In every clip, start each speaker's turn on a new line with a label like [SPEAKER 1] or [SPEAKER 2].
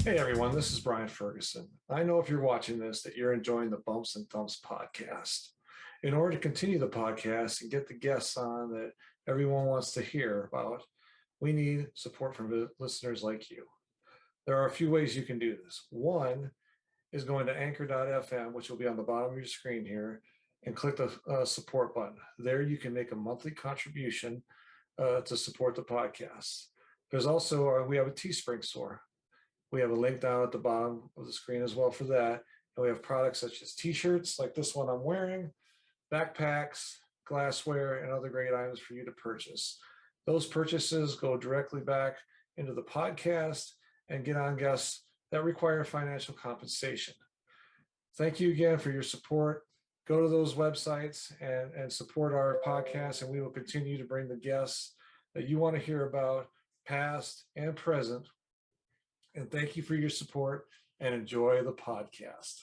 [SPEAKER 1] Hey everyone, this is Brian Ferguson. I know if you're watching this that you're enjoying the Bumps and Thumps podcast. In order to continue the podcast and get the guests on that everyone wants to hear about, we need support from listeners like you. There are a few ways you can do this. One is going to anchor.fm, which will be on the bottom of your screen here, and click the support button. There you can make a monthly contribution to support the podcast. There's also, we have a Teespring store. We have a link down at the bottom of the screen as well for that. And we have products such as t-shirts like this one I'm wearing, backpacks, glassware, and other great items for you to purchase. Those purchases go directly back into the podcast and get on guests that require financial compensation. Thank you again for your support. Go to those websites and support our podcast, and we will continue to bring the guests that you want to hear about, past and present. And thank you for your support and enjoy the podcast.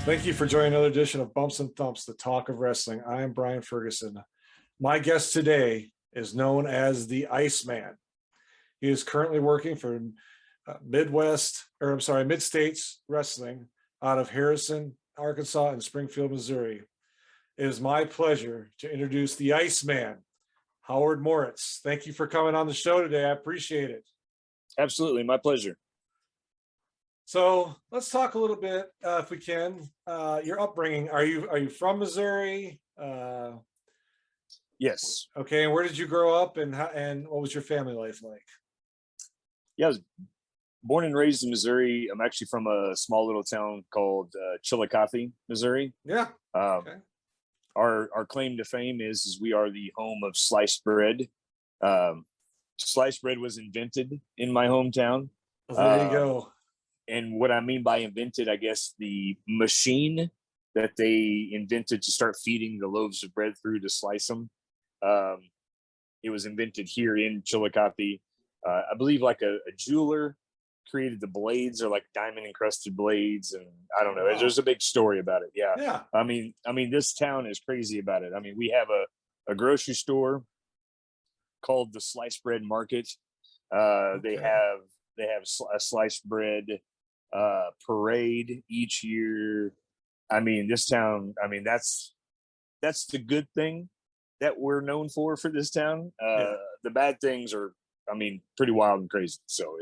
[SPEAKER 1] Thank you for joining another edition of Bumps and Thumps, the talk of wrestling. I am Brian Ferguson. My guest today is known as the IceMan. He is currently working for Mid-States Wrestling out of Harrison, Arkansas, and Springfield, Missouri. It is my pleasure to introduce the IceMan, Howard Moritz. Thank you for coming on the show today. I appreciate it.
[SPEAKER 2] Absolutely, my pleasure.
[SPEAKER 1] So let's talk a little bit, if we can. Your upbringing. Are you from Missouri?
[SPEAKER 2] Yes.
[SPEAKER 1] Okay. And where did you grow up, and what was your family life like?
[SPEAKER 2] Yeah, I was born and raised in Missouri. I'm actually from a small little town called Chillicothe, Missouri.
[SPEAKER 1] Yeah.
[SPEAKER 2] Okay. Our claim to fame is we are the home of sliced bread. Sliced bread was invented in my hometown.
[SPEAKER 1] Well, there you go.
[SPEAKER 2] And what I mean by invented, I guess the machine that they invented to start feeding the loaves of bread through to slice them, it was invented here in Chillicothe. I believe like a jeweler created the blades, or like diamond encrusted blades, and I don't know. Wow. There's a big story about it. Yeah.
[SPEAKER 1] Yeah.
[SPEAKER 2] I mean, this town is crazy about it. I mean, we have a grocery store called the Sliced Bread Market. Okay. They have a sliced bread parade each year. I mean, this town, I mean, that's the good thing that we're known for this town. Yeah. The bad things are, I mean, pretty wild and crazy. So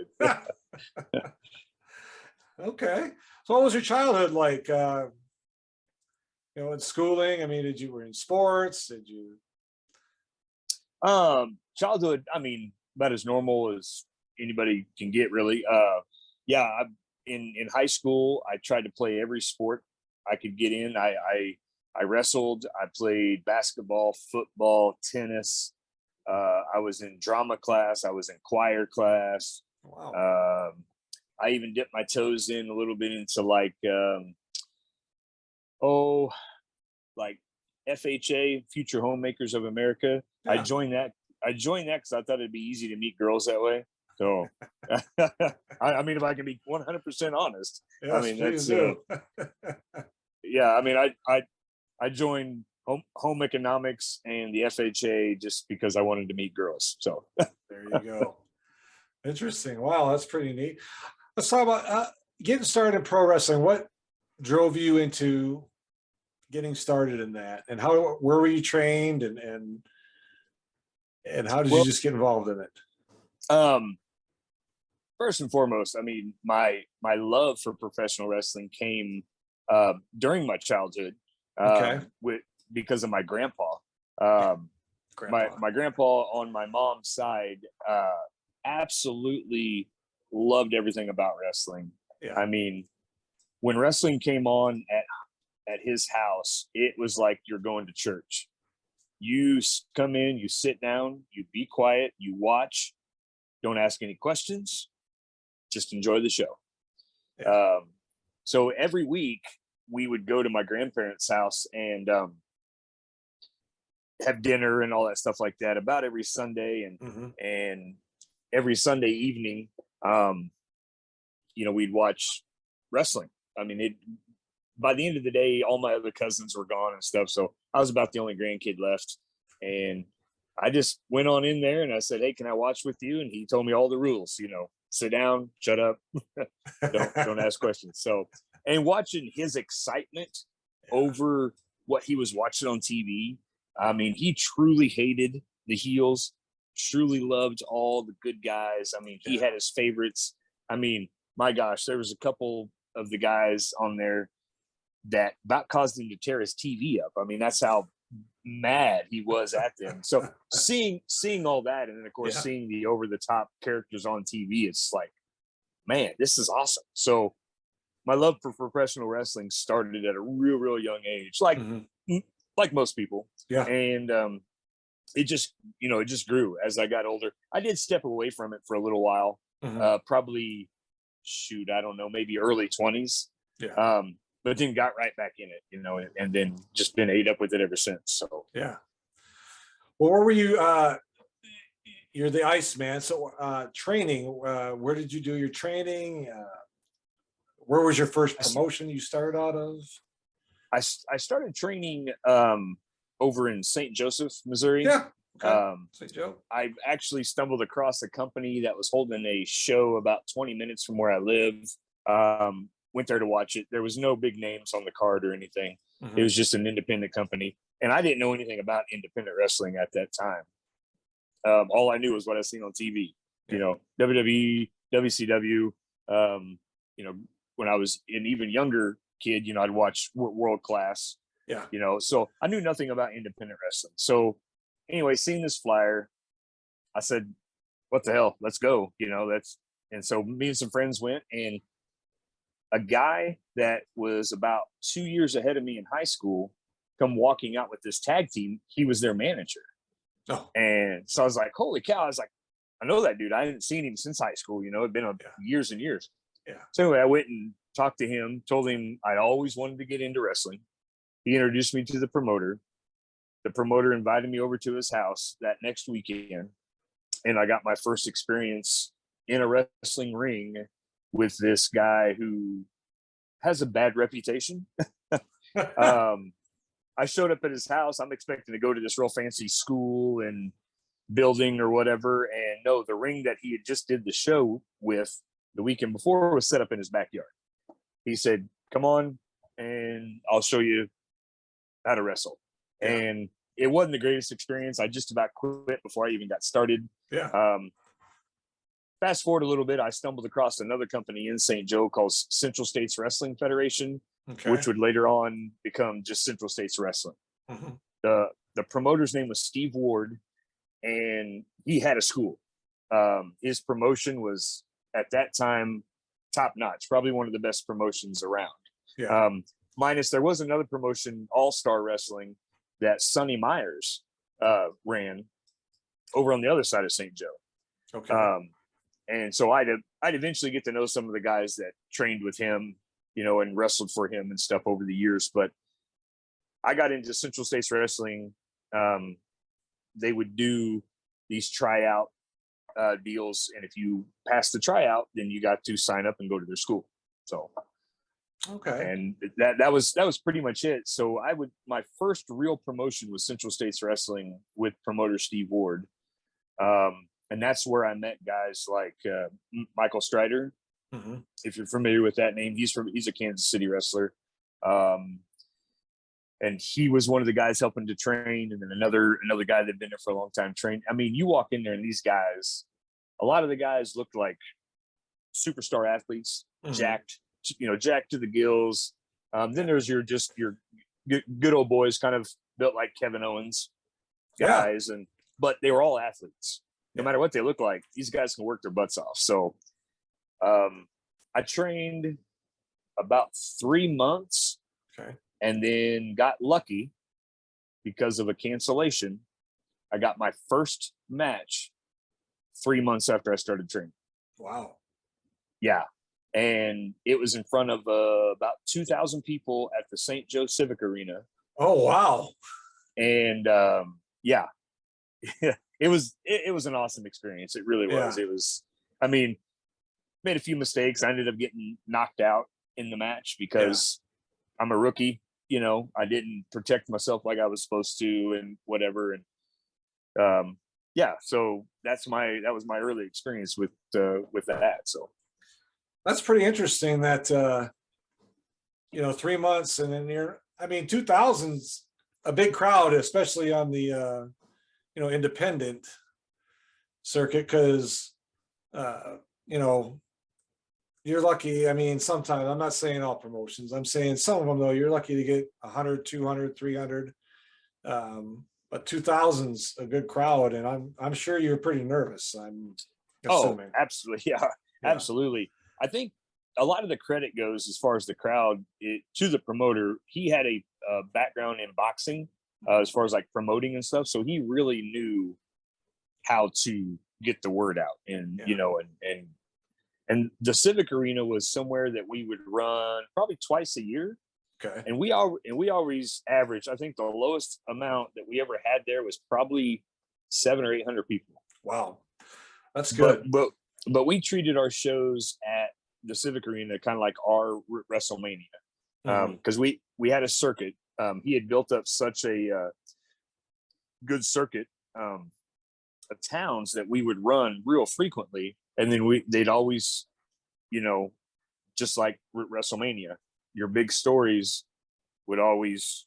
[SPEAKER 1] okay. So what was your childhood like? In schooling? I mean, were in sports? Did you?
[SPEAKER 2] Childhood, I mean, about as normal as anybody can get, really. Yeah, in high school, I tried to play every sport I could get in. I wrestled. I played basketball, football, tennis. I was in drama class. I was in choir class. Wow. I even dipped my toes in a little bit into like FHA, Future Homemakers of America. Yeah. I joined that because I thought it'd be easy to meet girls that way. So, I mean, if I can be 100% honest, yes, I mean, that's yeah. I mean, I joined home economics and the FHA just because I wanted to meet girls. So
[SPEAKER 1] there you go. Interesting. Wow, that's pretty neat. Let's talk about getting started in pro wrestling. What drove you into getting started in that, and where were you trained, and how did you just get involved in it?
[SPEAKER 2] First and foremost, I mean, my love for professional wrestling came during my childhood. Okay. Because of my grandpa. My grandpa on my mom's side absolutely loved everything about wrestling. Yeah. I mean, when wrestling came on at his house, it was like you're going to church. You come in, you sit down, you be quiet, you watch, don't ask any questions, just enjoy the show. Yeah. So every week we would go to my grandparents' house and have dinner and all that stuff like that about every Sunday. And every Sunday evening, we'd watch wrestling. I mean, by the end of the day, all my other cousins were gone and stuff. So I was about the only grandkid left. And I just went on in there and I said, "Hey, can I watch with you?" And he told me all the rules, sit down, shut up, don't ask questions. So, and watching his excitement over what he was watching on TV. I mean, he truly hated the heels, truly loved all the good guys. I mean, he had his favorites. I mean, my gosh, there was a couple of the guys on there that about caused him to tear his TV up. I mean, that's how mad he was at them. So seeing all that, and then of course seeing the over the top characters on TV, it's like, man, this is awesome. So my love for professional wrestling started at a real young age, like most people.
[SPEAKER 1] Yeah.
[SPEAKER 2] And it just grew as I got older. I did step away from it for a little while, probably, I don't know, maybe early 20s.
[SPEAKER 1] Yeah.
[SPEAKER 2] But then got right back in it, and then just been ate up with it ever since. So
[SPEAKER 1] yeah. Well, where were you? You're the IceMan. So training, where did you do your training? Where was your first promotion you started out of?
[SPEAKER 2] I started training over in St. Joseph, Missouri.
[SPEAKER 1] Yeah. Okay. St. Joe.
[SPEAKER 2] I actually stumbled across a company that was holding a show about 20 minutes from where I live. Went there to watch it. There was no big names on the card or anything. It was just an independent company. And I didn't know anything about independent wrestling at that time. All I knew was what I seen on TV, WWE, WCW. When I was an even younger kid, I'd watch World Class.
[SPEAKER 1] Yeah.
[SPEAKER 2] So I knew nothing about independent wrestling. So anyway, seeing this flyer, I said, what the hell? Let's go. And so me and some friends went, and a guy that was about 2 years ahead of me in high school come walking out with this tag team. He was their manager.
[SPEAKER 1] Oh.
[SPEAKER 2] And so I was like, holy cow. I was like, I know that dude. I hadn't seen him since high school. It'd been years and years.
[SPEAKER 1] Yeah.
[SPEAKER 2] So anyway, I went and talked to him, told him I always wanted to get into wrestling. He introduced me to the promoter. The promoter invited me over to his house that next weekend. And I got my first experience in a wrestling ring with this guy who has a bad reputation. I showed up at his house. I'm expecting to go to this real fancy school and building or whatever. And no, the ring that he had just did the show with the weekend before was set up in his backyard. He said, "Come on and I'll show you how to wrestle." Yeah. And it wasn't the greatest experience. I just about quit before I even got started.
[SPEAKER 1] Yeah.
[SPEAKER 2] Fast forward a little bit, I stumbled across another company in St. Joe called Central States Wrestling Federation, which would later on become just Central States Wrestling. The promoter's name was Steve Ward, and he had a school. His promotion was, at that time, top notch, probably one of the best promotions around.
[SPEAKER 1] Yeah.
[SPEAKER 2] Minus there was another promotion, All Star Wrestling, that Sonny Myers ran over on the other side of St. Joe.
[SPEAKER 1] Okay.
[SPEAKER 2] And so I'd eventually get to know some of the guys that trained with him, and wrestled for him and stuff over the years. But I got into Central States Wrestling. They would do these tryout deals, and if you passed the tryout, then you got to sign up and go to their school. So,
[SPEAKER 1] okay.
[SPEAKER 2] And that was pretty much it. So my first real promotion was Central States Wrestling with promoter Steve Ward. And that's where I met guys like Michael Strider. If you're familiar with that name, he's a Kansas City wrestler. And he was one of the guys helping to train. And then another guy that'd been there for a long time trained. I mean, you walk in there and these guys, a lot of the guys looked like superstar athletes, jacked to the gills. Then there's your good old boys, kind of built like Kevin Owens guys. But they were all athletes. No matter what they look like, these guys can work their butts off. So I trained about 3 months, and then got lucky because of a cancellation. I got my first match 3 months after I started training.
[SPEAKER 1] Wow. Yeah.
[SPEAKER 2] And it was in front of about 2,000 people at the St. Joe Civic Arena.
[SPEAKER 1] Oh, wow.
[SPEAKER 2] And it was an awesome experience. It really was. It was, I mean, made a few mistakes. I ended up getting knocked out in the match because I'm a rookie. You know, I didn't protect myself like I was supposed to and whatever. And so that was my early experience with that. So
[SPEAKER 1] That's pretty interesting that 3 months and then 2000's a big crowd, especially on the independent circuit, because you're lucky. I mean, sometimes, I'm not saying all promotions, I'm saying some of them, though, you're lucky to get 100, 200, 300. But 2000's a good crowd, and I'm sure you're pretty nervous, I'm assuming.
[SPEAKER 2] Oh, absolutely. Yeah, absolutely. I think a lot of the credit goes, as far as the crowd, to the promoter. He had a background in boxing, as far as like promoting and stuff. So he really knew how to get the word out, and and the Civic Arena was somewhere that we would run probably twice a year.
[SPEAKER 1] Okay.
[SPEAKER 2] And we always averaged, I think the lowest amount that we ever had there was probably 700 or 800 people.
[SPEAKER 1] Wow. That's good.
[SPEAKER 2] But we treated our shows at the Civic Arena kind of like our WrestleMania. Because we had a circuit. He had built up such a good circuit of towns that we would run real frequently. And then they'd always, just like WrestleMania, your big stories would always,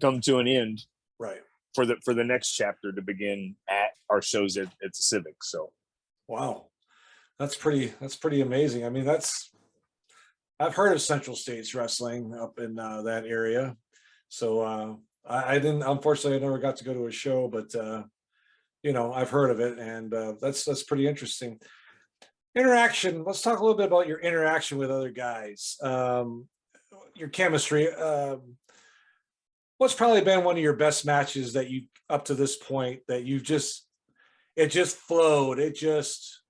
[SPEAKER 2] come to an end,
[SPEAKER 1] right,
[SPEAKER 2] for the next chapter to begin at our shows at the Civic. So,
[SPEAKER 1] wow, that's pretty amazing. I mean, I've heard of Central States Wrestling up in that area. So I didn't, unfortunately, I never got to go to a show, but I've heard of it, and that's pretty interesting. Interaction. Let's talk a little bit about your interaction with other guys. Your chemistry. What's probably been one of your best matches that you, up to this point, that it just flowed. It just,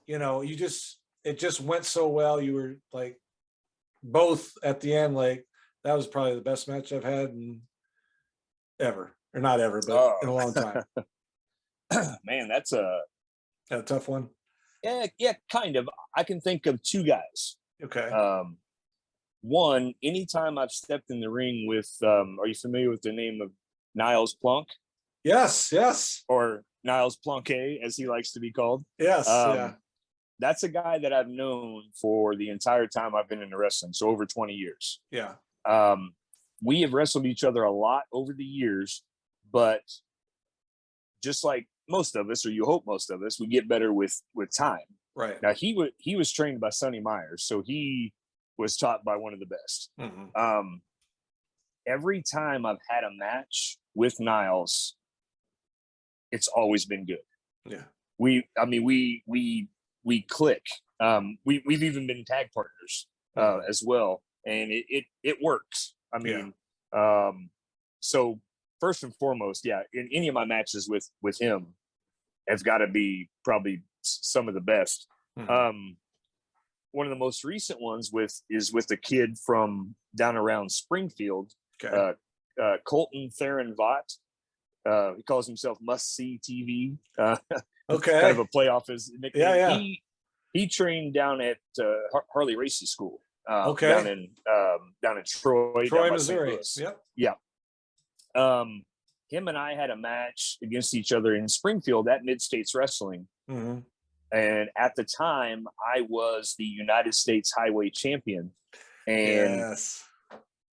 [SPEAKER 1] it just went so well. You were like both at the end, like that was probably the best match I've had ever, or not ever, but in a long time.
[SPEAKER 2] Man, that's a
[SPEAKER 1] tough one.
[SPEAKER 2] Yeah, kind of. I can think of two guys.
[SPEAKER 1] Okay.
[SPEAKER 2] One, anytime I've stepped in the ring with, are you familiar with the name of Niles Plunk?
[SPEAKER 1] Yes.
[SPEAKER 2] Or Niles Plunke, as he likes to be called.
[SPEAKER 1] Yes, yeah.
[SPEAKER 2] That's a guy that I've known for the entire time I've been in the wrestling, so over 20 years.
[SPEAKER 1] Yeah.
[SPEAKER 2] We have wrestled each other a lot over the years, but just like most of us, or you hope most of us, we get better with time.
[SPEAKER 1] Right.
[SPEAKER 2] Now he was trained by Sonny Myers, so he was taught by one of the best.
[SPEAKER 1] Mm-hmm.
[SPEAKER 2] Every time I've had a match with Niles, it's always been good.
[SPEAKER 1] Yeah. We
[SPEAKER 2] click. We've even been tag partners as well, and it works. I mean, so first and foremost, yeah, in any of my matches with him, have got to be probably some of the best. Mm-hmm. One of the most recent ones is with a kid from down around Springfield,
[SPEAKER 1] okay.
[SPEAKER 2] Colton Theron Vaught. He calls himself Must See TV.
[SPEAKER 1] Okay,
[SPEAKER 2] kind of a play off his nickname.
[SPEAKER 1] Yeah.
[SPEAKER 2] He trained down at Harley Racing School.
[SPEAKER 1] Okay.
[SPEAKER 2] Down in Troy,
[SPEAKER 1] Missouri. Yep.
[SPEAKER 2] Yeah. Him and I had a match against each other in Springfield at Mid-States Wrestling.
[SPEAKER 1] Mm-hmm.
[SPEAKER 2] And at the time, I was the United States Highway Champion. And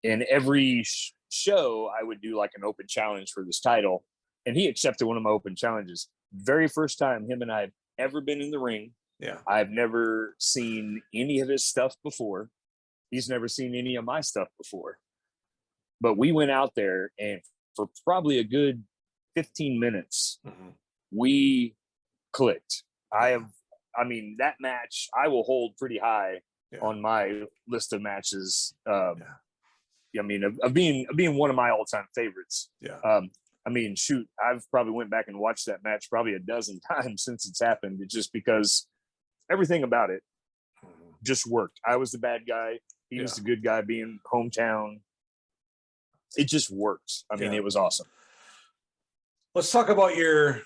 [SPEAKER 2] in every show, I would do like an open challenge for this title. And he accepted one of my open challenges. Very first time him and I have ever been in the ring.
[SPEAKER 1] Yeah.
[SPEAKER 2] I've never seen any of his stuff before. He's never seen any of my stuff before. But we went out there, and for probably a good 15 minutes, mm-hmm. we clicked. That match I will hold pretty high on my list of matches. Of being one of my all-time favorites.
[SPEAKER 1] Yeah.
[SPEAKER 2] I've probably went back and watched that match probably a dozen times since it's happened. It's just because everything about it just worked. I was the bad guy. He was the good guy, being hometown. It just worked. It was awesome. Let's
[SPEAKER 1] talk about the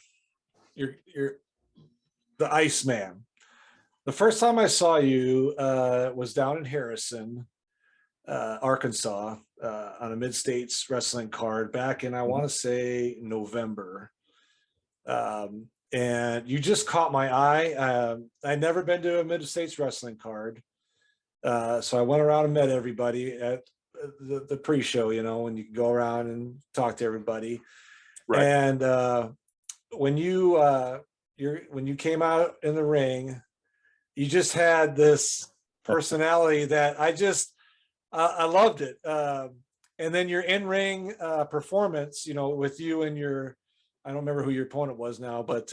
[SPEAKER 1] IceMan. The first time I saw you was down in Harrison, Arkansas, on a mid-states wrestling card back in, I want to say, November. And you just caught my eye. I'd never been to a mid-states wrestling card. So I went around and met everybody at the pre-show, when you can go around and talk to everybody.
[SPEAKER 2] Right.
[SPEAKER 1] And when you came out in the ring, you just had this personality that I loved it. And then your in-ring performance, with you and I don't remember who your opponent was now, but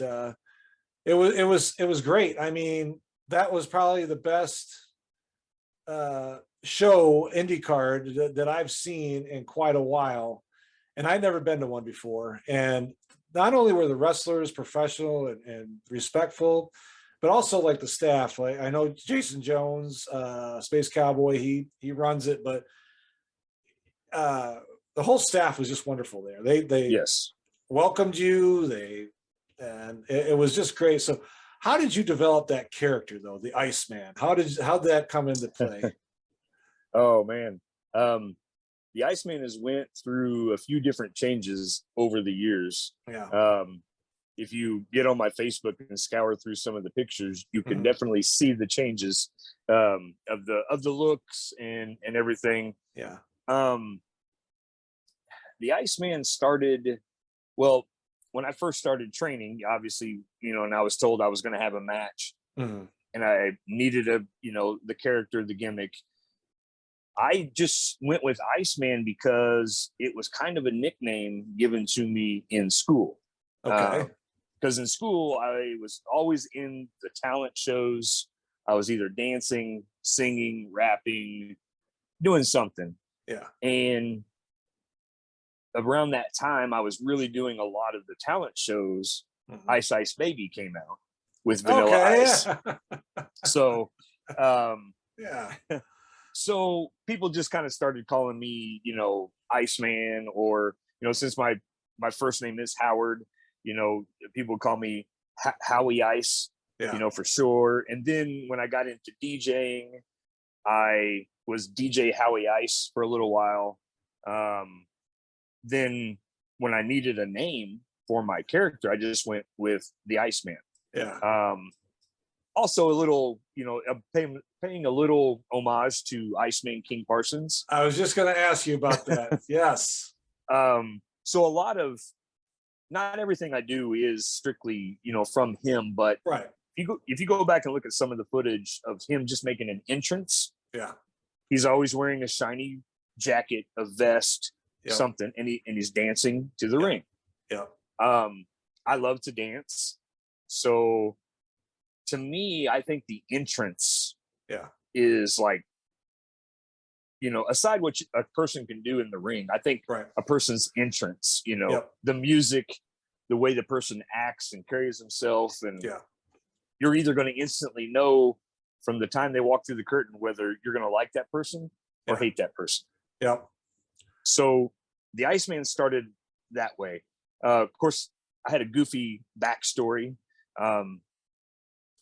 [SPEAKER 1] it was great. I mean, that was probably the best show indie card that I've seen in quite a while, and I'd never been to one before. And not only were the wrestlers professional and respectful, but also like the staff. Like, I know Jason Jones, Space Cowboy, he runs it, but the whole staff was just wonderful there. They
[SPEAKER 2] Yes.
[SPEAKER 1] welcomed you. And it was just great. So how did you develop that character though, the Iceman? How did that come into play?
[SPEAKER 2] Oh man. The Iceman has went through a few different changes over the years.
[SPEAKER 1] Yeah.
[SPEAKER 2] If you get on my Facebook and scour through some of the pictures, you can definitely see the changes of the looks and everything.
[SPEAKER 1] Yeah.
[SPEAKER 2] The Iceman started, well, when I first started training, obviously, and I was told I was going to have a match, and I needed the character, the gimmick. I just went with Iceman because it was kind of a nickname given to me in school.
[SPEAKER 1] Okay.
[SPEAKER 2] Because in school, I was always in the talent shows. I was either dancing, singing, rapping, doing something.
[SPEAKER 1] Yeah.
[SPEAKER 2] And around that time, I was really doing a lot of the talent shows. Ice Ice Baby came out with Vanilla Ice. So,
[SPEAKER 1] yeah.
[SPEAKER 2] So people just kind of started calling me, Iceman, or, since my first name is Howard, people call me Howie Ice, for sure. And then when I got into DJing, I was DJ Howie Ice for a little while. Then when I needed a name for my character, I just went with the Iceman.
[SPEAKER 1] Yeah.
[SPEAKER 2] Also a little, paying a little homage to Iceman King Parsons.
[SPEAKER 1] I was just going to ask you about that. Yes.
[SPEAKER 2] So a lot of, not everything I do is strictly, from him, but
[SPEAKER 1] right.
[SPEAKER 2] If you go back and look at some of the footage of him just making an entrance,
[SPEAKER 1] yeah,
[SPEAKER 2] he's always wearing a shiny jacket, a vest, something, and he's dancing to the ring.
[SPEAKER 1] Yeah.
[SPEAKER 2] I love to dance. So to me, I think the entrance is like, aside what a person can do in the ring, I think a person's entrance, the music, the way the person acts and carries himself, and you're either going to instantly know from the time they walk through the curtain whether you're going to like that person or hate that person.
[SPEAKER 1] Yeah.
[SPEAKER 2] So the Iceman started that way. Of course, I had a goofy backstory.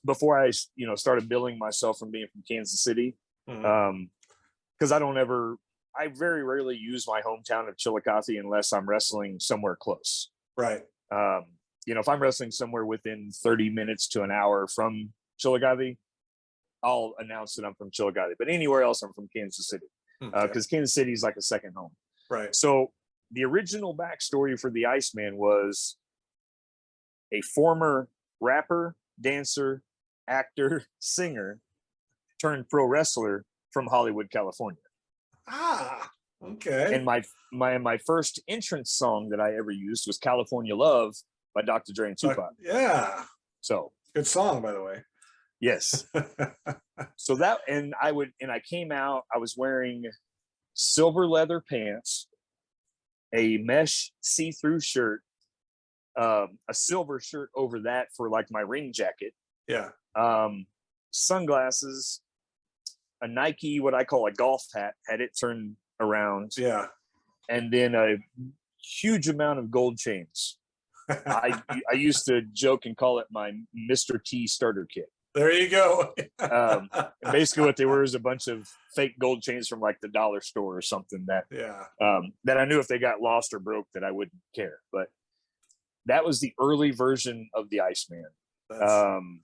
[SPEAKER 2] Before I, started billing myself from being from Kansas City, because I very rarely use my hometown of Chillicothe unless I'm wrestling somewhere close.
[SPEAKER 1] Right.
[SPEAKER 2] If I'm wrestling somewhere within 30 minutes to an hour from Chillicothe, I'll announce that I'm from Chillicothe. But anywhere else, I'm from Kansas City, because Kansas City is like a second home.
[SPEAKER 1] Right.
[SPEAKER 2] So the original backstory for the Iceman was a former rapper, dancer, actor, singer, turned pro wrestler from Hollywood, California.
[SPEAKER 1] Ah, okay.
[SPEAKER 2] And my first entrance song that I ever used was California Love by Dr. Dre and Tupac.
[SPEAKER 1] Yeah.
[SPEAKER 2] So
[SPEAKER 1] good song, by the way.
[SPEAKER 2] Yes. So that, and I came out, I was wearing silver leather pants, a mesh see-through shirt, a silver shirt over that for like my ring jacket.
[SPEAKER 1] Yeah.
[SPEAKER 2] Sunglasses, a Nike, what I call a golf hat, had it turned around.
[SPEAKER 1] Yeah.
[SPEAKER 2] And then a huge amount of gold chains. I used to joke and call it my Mr. T starter kit.
[SPEAKER 1] There you go.
[SPEAKER 2] And basically what they were is a bunch of fake gold chains from like the dollar store or something that
[SPEAKER 1] Yeah.
[SPEAKER 2] that I knew if they got lost or broke that I wouldn't care. But that was the early version of the Iceman. And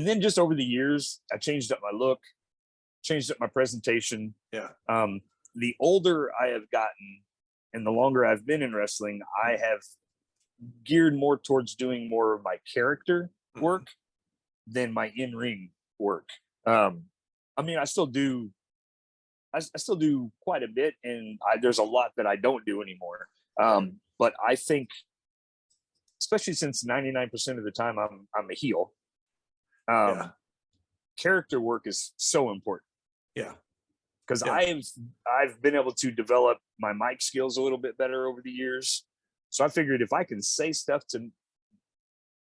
[SPEAKER 2] then just over the years, I changed up my look, changed up my presentation.
[SPEAKER 1] Yeah.
[SPEAKER 2] The older I have gotten and the longer I've been in wrestling, I have geared more towards doing more of my character work than my in-ring work. I mean, I still do quite a bit, and there's a lot that I don't do anymore. But I think, especially since 99% of the time I'm a heel, character work is so important.
[SPEAKER 1] Yeah.
[SPEAKER 2] Because I've been able to develop my mic skills a little bit better over the years. So I figured if I can say stuff to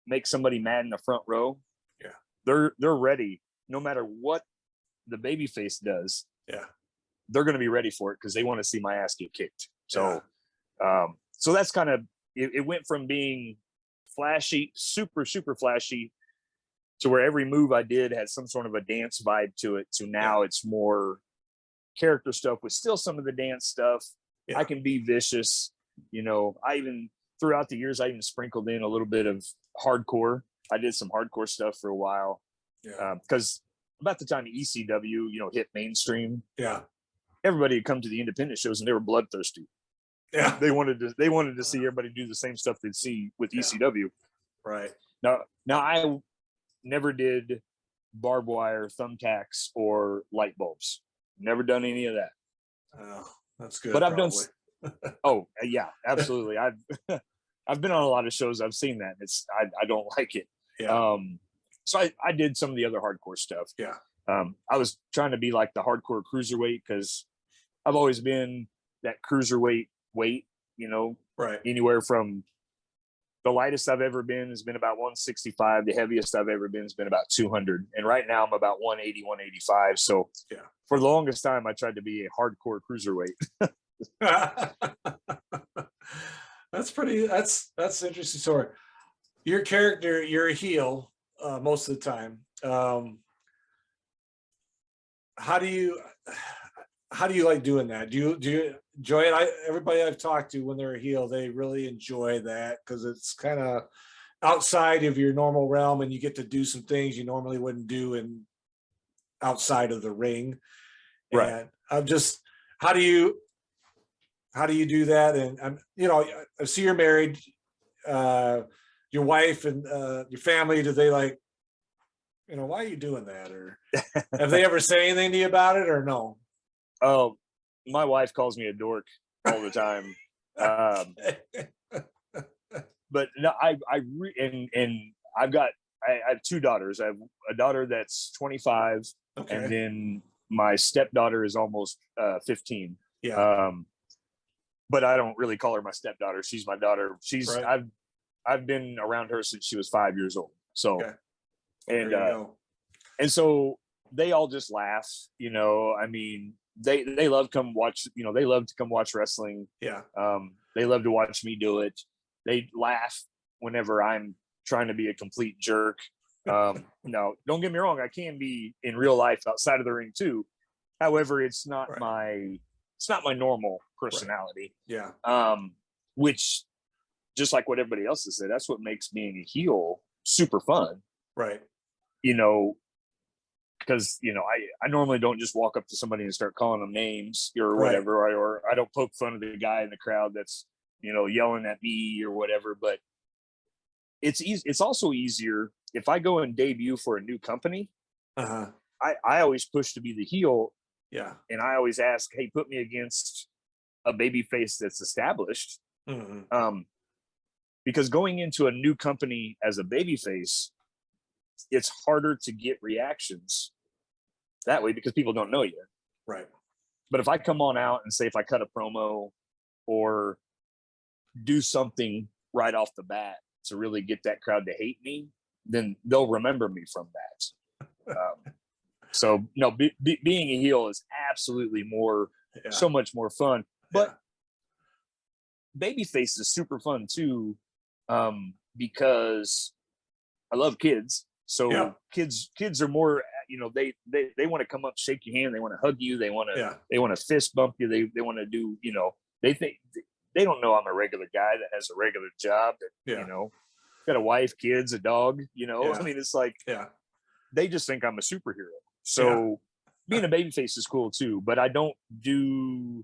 [SPEAKER 2] make somebody mad in the front row, they're ready. No matter what the babyface does, they're going to be ready for it because they want to see my ass get kicked. So, so that's kind of it. Went from being flashy, super flashy, to where every move I did had some sort of a dance vibe to it. To now it's more character stuff with still some of the dance stuff. I can be vicious. You know, I even throughout the years, I even sprinkled in a little bit of hardcore. I did some hardcore stuff for a while because about the time ECW, hit mainstream, everybody had come to the independent shows and they were bloodthirsty.
[SPEAKER 1] Yeah,
[SPEAKER 2] they wanted to see everybody do the same stuff they'd see with ECW.
[SPEAKER 1] Right.
[SPEAKER 2] Now I never did barbed wire, thumbtacks, or light bulbs. Never done any of that.
[SPEAKER 1] Oh, that's good.
[SPEAKER 2] But I've done. Oh yeah, absolutely. I've been on a lot of shows. I've seen that. I don't like it.
[SPEAKER 1] Yeah.
[SPEAKER 2] So I did some of the other hardcore stuff.
[SPEAKER 1] Yeah.
[SPEAKER 2] I was trying to be like the hardcore cruiserweight because I've always been that cruiserweight weight.
[SPEAKER 1] Right.
[SPEAKER 2] Anywhere from the lightest I've ever been has been about 165. The heaviest I've ever been has been about 200. And right now I'm about 180, 185. So for the longest time, I tried to be a hardcore cruiserweight.
[SPEAKER 1] That's interesting story. Your character, you're a heel most of the time. How do you like doing that? Do you enjoy it? Everybody I've talked to when they're a heel, they really enjoy that because it's kind of outside of your normal realm and you get to do some things you normally wouldn't do in outside of the ring.
[SPEAKER 2] Right.
[SPEAKER 1] And I'm just, how do you do that? And I see you're married, your wife and your family, do they like, why are you doing that? Or have they ever said anything to you about it or no?
[SPEAKER 2] Oh, my wife calls me a dork all the time. But no, I have two daughters. I have a daughter that's 25, and then my stepdaughter is almost 15.
[SPEAKER 1] Yeah.
[SPEAKER 2] But I don't really call her my stepdaughter. She's my daughter. I've been around her since she was 5 years old. So, and so they all just laugh. I mean, they love to come watch. They love to come watch wrestling.
[SPEAKER 1] Yeah.
[SPEAKER 2] They love to watch me do it. They laugh whenever I'm trying to be a complete jerk. No, don't get me wrong. I can be in real life outside of the ring too. However, it's not my normal personality.
[SPEAKER 1] Right. Yeah.
[SPEAKER 2] Which, just like what everybody else has said, that's what makes being a heel super fun.
[SPEAKER 1] Right.
[SPEAKER 2] Because I normally don't just walk up to somebody and start calling them names or whatever, or I don't poke fun of the guy in the crowd that's yelling at me or whatever. But it's easy. It's also easier if I go and debut for a new company. I always push to be the heel.
[SPEAKER 1] Yeah. And
[SPEAKER 2] I always ask, hey, put me against a baby face that's established. Because going into a new company as a baby face, it's harder to get reactions that way because people don't know you.
[SPEAKER 1] Right.
[SPEAKER 2] But if I come on out and say, if I cut a promo or do something right off the bat to really get that crowd to hate me, then they'll remember me from that. So no, being a heel is absolutely so much more fun. But babyface is super fun too, because I love kids. So
[SPEAKER 1] Yeah.
[SPEAKER 2] kids are more, they want to come up, shake your hand. They want to hug you. They want to fist bump you. They want to do, they think they don't know I'm a regular guy that has a regular job that, got a wife, kids, a dog, I mean, it's like, they just think I'm a superhero. So being a babyface is cool too, but I don't do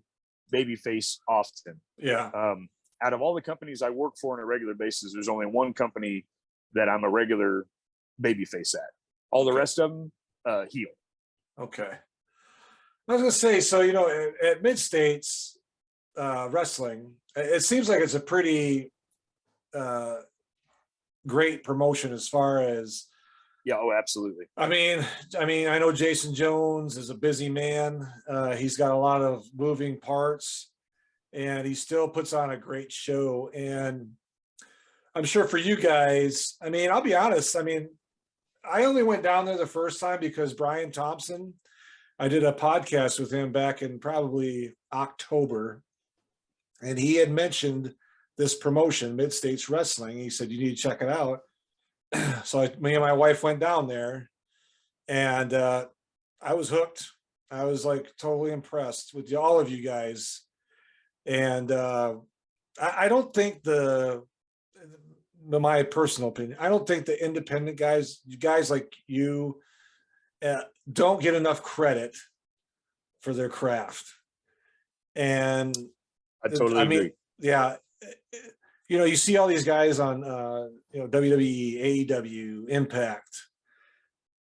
[SPEAKER 2] babyface often.
[SPEAKER 1] Yeah.
[SPEAKER 2] Out of all the companies I work for on a regular basis, there's only one company that I'm a regular babyface at. All the rest of them, heel.
[SPEAKER 1] Okay. I was gonna say, so at Mid States Wrestling, it seems like it's a pretty great promotion as far as.
[SPEAKER 2] Yeah. Oh, absolutely.
[SPEAKER 1] I mean, I know Jason Jones is a busy man. He's got a lot of moving parts, and he still puts on a great show. And I'm sure for you guys, I mean, I'll be honest. I mean, I only went down there the first time because Brian Thompson, I did a podcast with him back in probably October, and he had mentioned this promotion, Mid States Wrestling. He said, you need to check it out. So me and my wife went down there, and I was hooked. I was like totally impressed with all of you guys. And I don't think my personal opinion, I don't think the independent guys, you guys like you, don't get enough credit for their craft. And
[SPEAKER 2] I totally agree.
[SPEAKER 1] Yeah. You see all these guys on, WWE, AEW, Impact.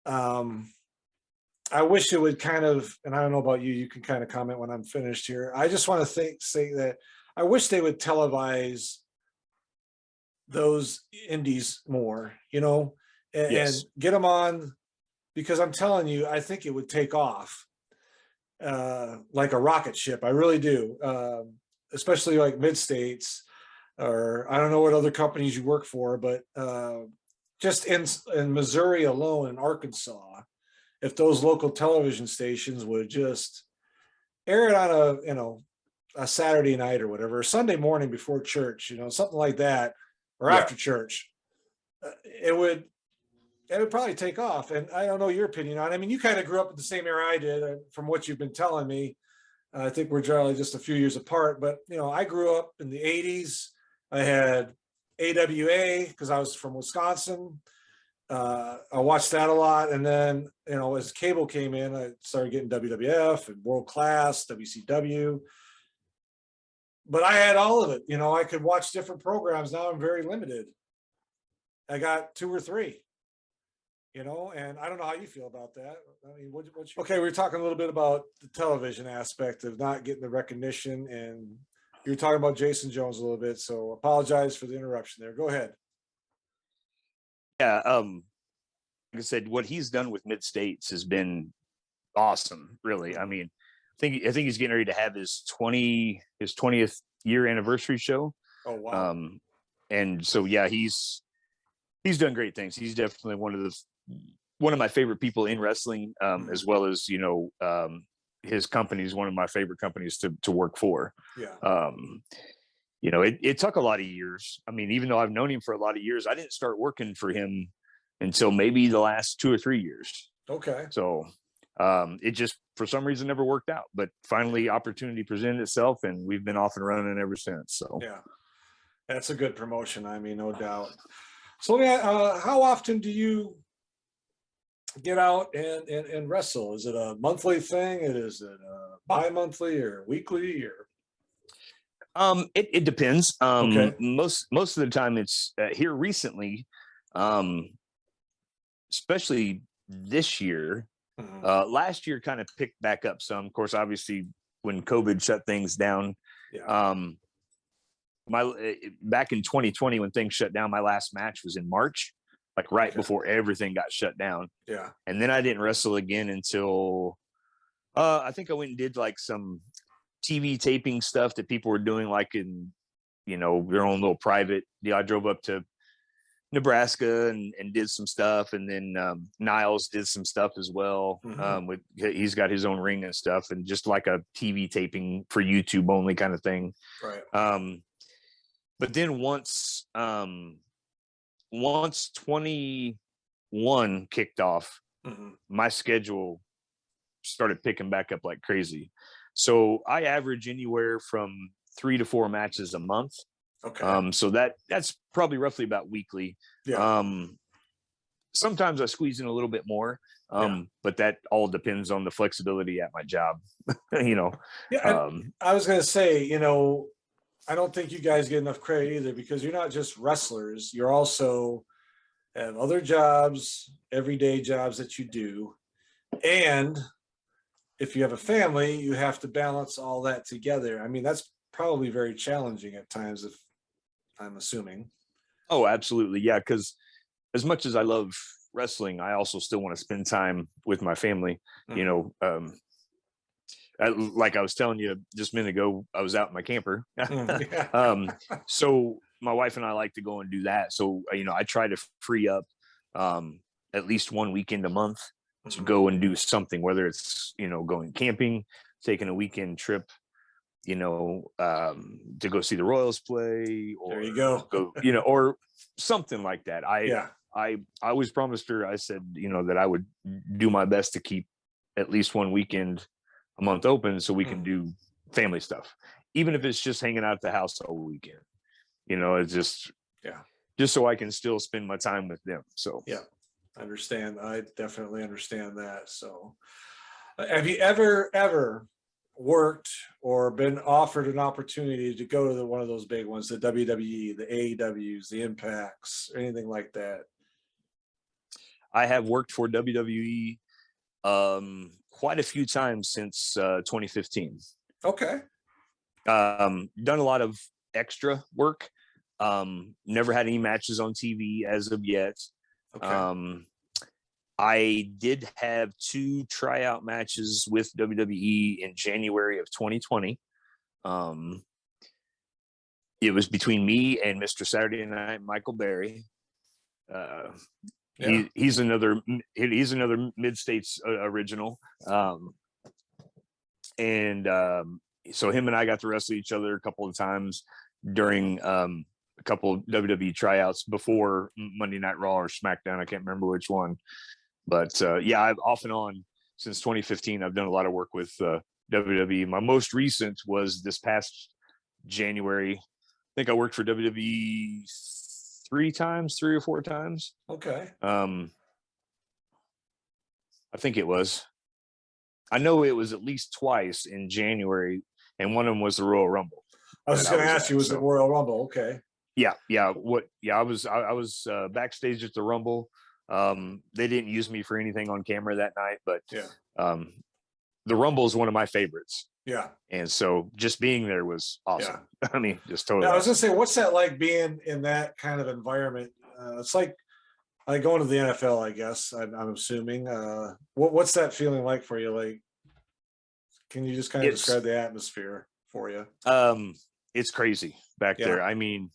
[SPEAKER 1] I wish it would kind of, and I don't know about you, you can kind of comment when I'm finished here. I just want to say that I wish they would televise those indies more, and get them on, because I'm telling you, I think it would take off like a rocket ship. I really do. Especially like Mid States, or I don't know what other companies you work for, but just in Missouri alone, in Arkansas, if those local television stations would just air it on a Saturday night or whatever, Sunday morning before church, something like that, or after church, it would probably take off. And I don't know your opinion on it. I mean, you kind of grew up in the same era I did, from what you've been telling me. I think we're generally just a few years apart, but I grew up in the 80s. I had AWA because I was from Wisconsin. I watched that a lot. And then, as cable came in, I started getting WWF and World Class, WCW. But I had all of it. I could watch different programs. Now I'm very limited. I got 2 or 3. And I don't know how you feel about that. I mean, okay, we were talking a little bit about the television aspect of not getting the recognition, and you were talking about Jason Jones a little bit, so apologize for the interruption there. Go ahead.
[SPEAKER 2] Yeah, like I said, what he's done with Mid States has been awesome, really. I mean, I think he's getting ready to have his 20th year anniversary show.
[SPEAKER 1] Oh, wow.
[SPEAKER 2] And so, yeah, he's done great things. He's definitely one of my favorite people in wrestling, as well as, his company is one of my favorite companies to work for.
[SPEAKER 1] Yeah.
[SPEAKER 2] It took a lot of years. I mean, even though I've known him for a lot of years, I didn't start working for him until maybe the last 2 or 3 years.
[SPEAKER 1] Okay.
[SPEAKER 2] So it just, for some reason, never worked out, but finally opportunity presented itself, and we've been off and running ever since. So
[SPEAKER 1] yeah, that's a good promotion. I mean, no doubt. So how often do you get out and wrestle? Is it a monthly thing? Is it bi-monthly or weekly, or?
[SPEAKER 2] It depends.
[SPEAKER 1] Okay.
[SPEAKER 2] Most of the time it's here recently, especially this year. Last year kind of picked back up some. Of course, obviously, when COVID shut things down.
[SPEAKER 1] Yeah.
[SPEAKER 2] Back in 2020, when things shut down, my last match was in March, like right before everything got shut down.
[SPEAKER 1] Yeah.
[SPEAKER 2] And then I didn't wrestle again until I think I went and did like some TV taping stuff that people were doing, like in, their own little private deal. I drove up to Nebraska and did some stuff. And then Niles did some stuff as well. He's got his own ring and stuff, and just like a TV taping for YouTube only kind of thing.
[SPEAKER 1] Right.
[SPEAKER 2] But then once 2020 one kicked off,
[SPEAKER 1] Mm-hmm.
[SPEAKER 2] my schedule started picking back up like crazy. So I average anywhere from 3 to 4 matches a month.
[SPEAKER 1] Okay.
[SPEAKER 2] So that's probably roughly about weekly.
[SPEAKER 1] Yeah.
[SPEAKER 2] Sometimes I squeeze in a little bit more, but that all depends on the flexibility at my job. you know,
[SPEAKER 1] Yeah. And I was going to say, I don't think you guys get enough credit either, because you're not just wrestlers. You're also have other jobs, everyday jobs that you do. And if you have a family, you have to balance all that together. I mean, that's probably very challenging at times, if I'm assuming.
[SPEAKER 2] Oh, absolutely. Yeah. Cause as much as I love wrestling, I also still want to spend time with my family.
[SPEAKER 1] Mm-hmm.
[SPEAKER 2] Like I was telling you just a minute ago, I was out in my camper.
[SPEAKER 1] Yeah.
[SPEAKER 2] So my wife and I like to go and do that. So, I try to free up at least one weekend a month to
[SPEAKER 1] Mm-hmm.
[SPEAKER 2] go and do something, whether it's, going camping, taking a weekend trip, to go see the Royals play, or
[SPEAKER 1] There you go.
[SPEAKER 2] or something like that.
[SPEAKER 1] Yeah.
[SPEAKER 2] I always promised her, I said, that I would do my best to keep at least one weekend a month open so we can do family stuff, even if it's just hanging out at the house all weekend. It's just so I can still spend my time with them. So
[SPEAKER 1] yeah, I understand. I definitely understand that. So have you ever worked or been offered an opportunity to go to one of those big ones, the WWE, the AEWs, the Impacts, or anything like that?
[SPEAKER 2] I have worked for WWE quite a few times since 2015.
[SPEAKER 1] Okay.
[SPEAKER 2] Done a lot of extra work. Never had any matches on TV as of yet.
[SPEAKER 1] Okay.
[SPEAKER 2] I did have 2 tryout matches with WWE in January of 2020. It was between me and Mr. Saturday Night Michael Berry. He's another mid-states original, and so him and I got to wrestle each other a couple of times during a couple of WWE tryouts before Monday Night Raw or SmackDown. I can't remember which one, but I've off and on since 2015. I've done a lot of work with WWE. My most recent was this past January. I think I worked for WWE 3 or 4 times.
[SPEAKER 1] Okay.
[SPEAKER 2] I think it was. I know it was at least twice in January, and one of them was the Royal Rumble.
[SPEAKER 1] I was just going to ask you, was it Royal Rumble? Okay.
[SPEAKER 2] Yeah. I was backstage at the Rumble. They didn't use me for anything on camera that night, but the Rumble is one of my favorites.
[SPEAKER 1] Yeah.
[SPEAKER 2] And so just being there was awesome. Yeah. I mean, just totally.
[SPEAKER 1] Now, I was going to say, what's that like being in that kind of environment? It's like going to the NFL, I guess. I'm assuming. What's that feeling like for you? Like, can you just kind of describe the atmosphere for you?
[SPEAKER 2] It's crazy back there. I mean,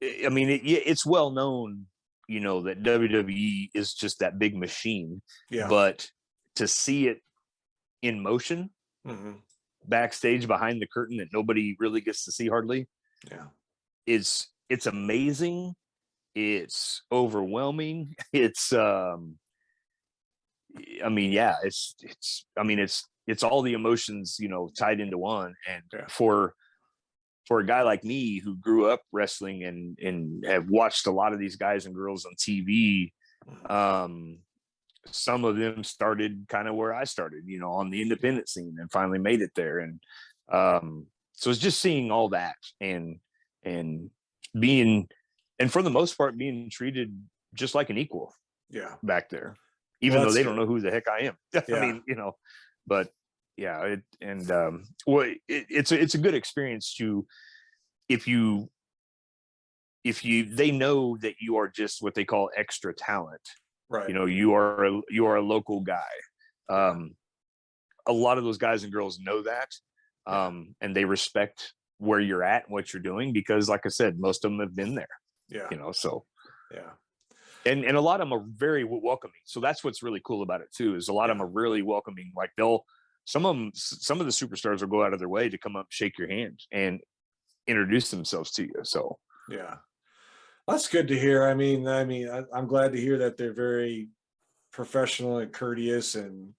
[SPEAKER 2] it's well known, that WWE is just that big machine.
[SPEAKER 1] Yeah.
[SPEAKER 2] But to see it in motion, backstage behind the curtain that nobody really gets to see hardly, it's amazing. It's overwhelming. It's it's all the emotions, tied into one. And for a guy like me who grew up wrestling and have watched a lot of these guys and girls on TV, some of them started kind of where I started, on the independent scene, and finally made it there. And so it's just seeing all that and being, and for the most part, being treated just like an equal back there, even though they don't know who the heck I am. I mean, but it's a good experience to, if they know that you are just what they call extra talent, right? You are a local guy. A lot of those guys and girls know that, and they respect where you're at and what you're doing, because like I said, most of them have been there. And a lot of them are very welcoming. So that's what's really cool about it too, is a lot of them are really welcoming. Like some of the superstars will go out of their way to come up, shake your hand, and introduce themselves to you. So
[SPEAKER 1] That's good to hear. I'm glad to hear that they're very professional and courteous and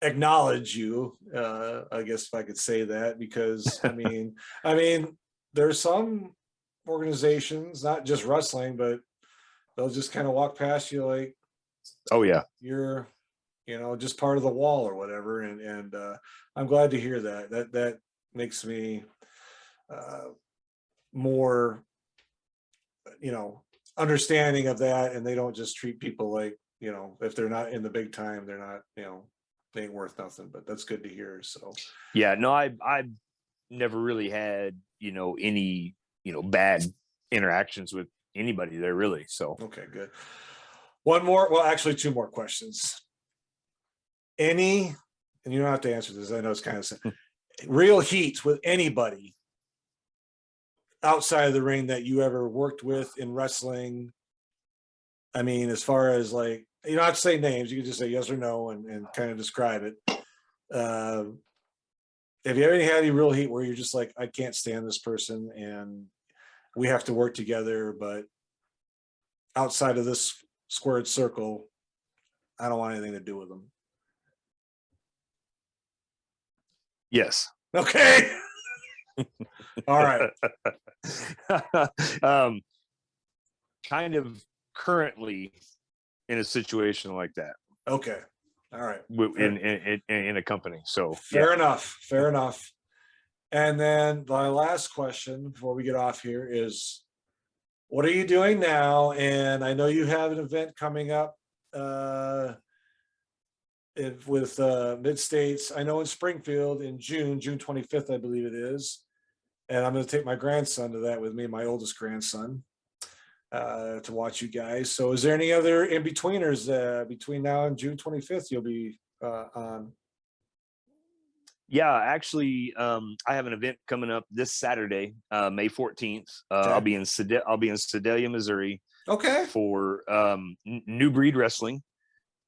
[SPEAKER 1] acknowledge you. I guess if I could say that, because there's some organizations, not just wrestling, but they'll just kind of walk past you like,
[SPEAKER 2] Oh yeah.
[SPEAKER 1] you're, just part of the wall or whatever. And I'm glad to hear that. That makes me more, understanding of that. And they don't just treat people like, if they're not in the big time, they're not, they ain't worth nothing. But that's good to hear. So
[SPEAKER 2] Yeah, no, I never really had, any, bad interactions with anybody there really. So
[SPEAKER 1] okay, good. One more, well, actually two more questions. Any, and you don't have to answer this, I know it's kind of real heat with anybody outside of the ring that you ever worked with in wrestling? As far as like, you don't have to say names, you can just say yes or no and kind of describe it. Have you ever had any real heat where you're just like, I can't stand this person and we have to work together, but outside of this squared circle, I don't want anything to do with them?
[SPEAKER 2] yes.
[SPEAKER 1] Okay. All right.
[SPEAKER 2] Kind of currently in a situation like that.
[SPEAKER 1] Okay. All right.
[SPEAKER 2] In a company. So
[SPEAKER 1] fair enough. Fair enough. And then my last question before we get off here is, what are you doing now? And I know you have an event coming up with Mid-States, I know in Springfield in June 25th, I believe it is. And I'm going to take my grandson to that with me, my oldest grandson, to watch you guys. So is there any other in-betweeners between now and June 25th you'll be on?
[SPEAKER 2] Yeah, actually, I have an event coming up this Saturday, May 14th.
[SPEAKER 1] Okay.
[SPEAKER 2] I'll be in Sedalia, Missouri.
[SPEAKER 1] Okay.
[SPEAKER 2] For New Breed Wrestling.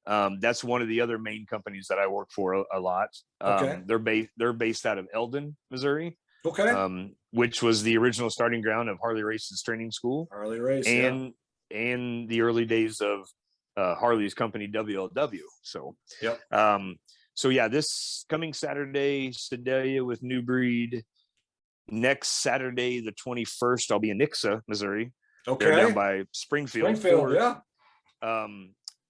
[SPEAKER 2] That's one of the other main companies that I work for a lot.
[SPEAKER 1] Okay.
[SPEAKER 2] They're based out of Eldon, Missouri.
[SPEAKER 1] Okay.
[SPEAKER 2] Which was the original starting ground of Harley Race's training school.
[SPEAKER 1] Harley Race,
[SPEAKER 2] and the early days of Harley's company WLW. So
[SPEAKER 1] yep.
[SPEAKER 2] So yeah, this coming Saturday, Sedalia with New Breed. Next Saturday, the 21st, I'll be in Nixa, Missouri.
[SPEAKER 1] Okay.
[SPEAKER 2] They're down by Springfield.
[SPEAKER 1] Yeah.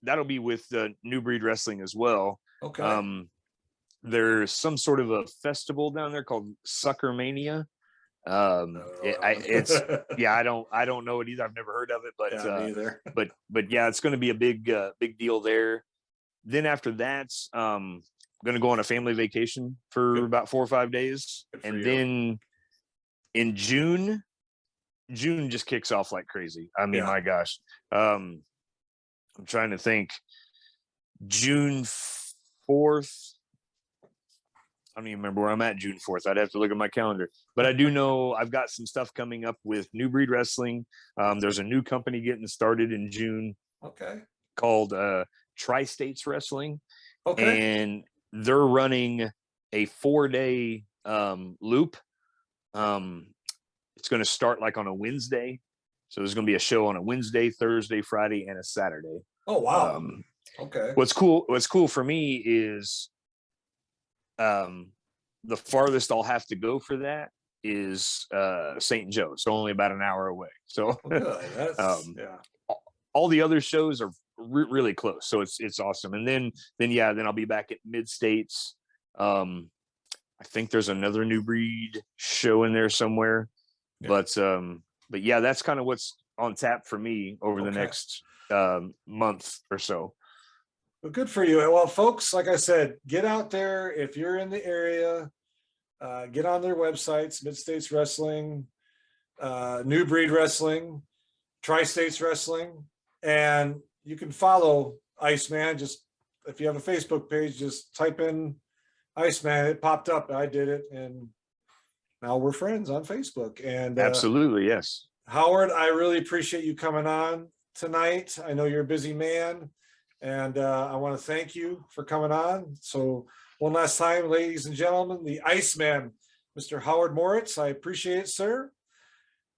[SPEAKER 2] That'll be with New Breed Wrestling as well.
[SPEAKER 1] Okay.
[SPEAKER 2] There's some sort of a festival down there called Sucker Mania. I don't know it either. I've never heard of it, but
[SPEAKER 1] me either.
[SPEAKER 2] but yeah, it's going to be a big deal there. Then after that, I'm going to go on a family vacation for about 4 or 5 days, and then in June just kicks off like crazy. My gosh. I'm trying to think. June 4th. I don't even remember where I'm at June 4th. I'd have to look at my calendar. But I do know I've got some stuff coming up with New Breed Wrestling. There's a new company getting started in June.
[SPEAKER 1] Okay.
[SPEAKER 2] Called Tri-States Wrestling.
[SPEAKER 1] Okay.
[SPEAKER 2] And they're running a 4-day loop. It's going to start like on a Wednesday. So there's going to be a show on a Wednesday, Thursday, Friday, and a Saturday.
[SPEAKER 1] Oh, wow. Okay.
[SPEAKER 2] What's cool for me is the farthest I'll have to go for that is St. Joe. So only about an hour away. So all the other shows are really close. So it's awesome. And then I'll be back at Mid-States. I think there's another New Breed show in there somewhere. Yeah. But yeah, that's kind of what's on tap for me over the next month or so.
[SPEAKER 1] Well, good for you. Well, folks, like I said, get out there. If you're in the area, get on their websites, Mid-States Wrestling, New Breed Wrestling, Tri-States Wrestling, and you can follow IceMan. Just if you have a Facebook page, just type in IceMan. It popped up. I did it, and now we're friends on Facebook. And
[SPEAKER 2] absolutely, yes.
[SPEAKER 1] Howard, I really appreciate you coming on tonight. I know you're a busy man, and I want to thank you for coming on. So one last time, ladies and gentlemen, the IceMan, Mr. Howard Moritz. I appreciate it, sir.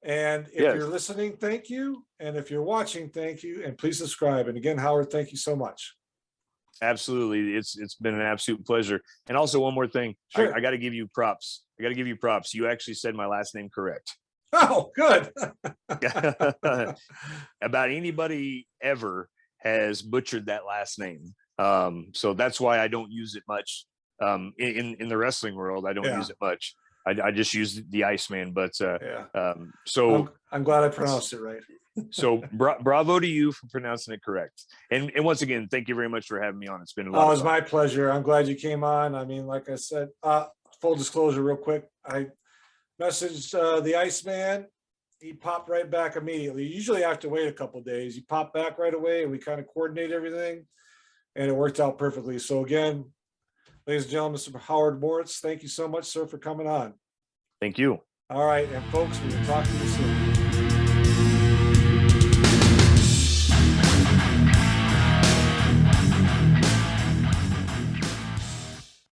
[SPEAKER 1] And if
[SPEAKER 2] Yes.
[SPEAKER 1] you're listening, thank you. And if you're watching, thank you. And please subscribe. And again, Howard, thank you so much.
[SPEAKER 2] Absolutely. It's been an absolute pleasure. And also one more thing.
[SPEAKER 1] Sure.
[SPEAKER 2] I got to give you props. You actually said my last name correct.
[SPEAKER 1] Oh, good.
[SPEAKER 2] About anybody ever has butchered that last name. So that's why I don't use it much. In the wrestling world, I don't use it much. I just use the IceMan, but so
[SPEAKER 1] I'm glad I pronounced it right.
[SPEAKER 2] So bravo to you for pronouncing it correct. And once again, thank you very much for having me on. It's been a lot.
[SPEAKER 1] Oh, it was my pleasure. I'm glad you came on. I mean, like I said, full disclosure real quick. I messaged the IceMan. He popped right back immediately. Usually I have to wait a couple of days. He popped back right away and we kind of coordinated everything and it worked out perfectly. So again, ladies and gentlemen, Mr. Howard Moritz, thank you so much, sir, for coming on.
[SPEAKER 2] Thank you.
[SPEAKER 1] All right. And folks, we will talk to you soon.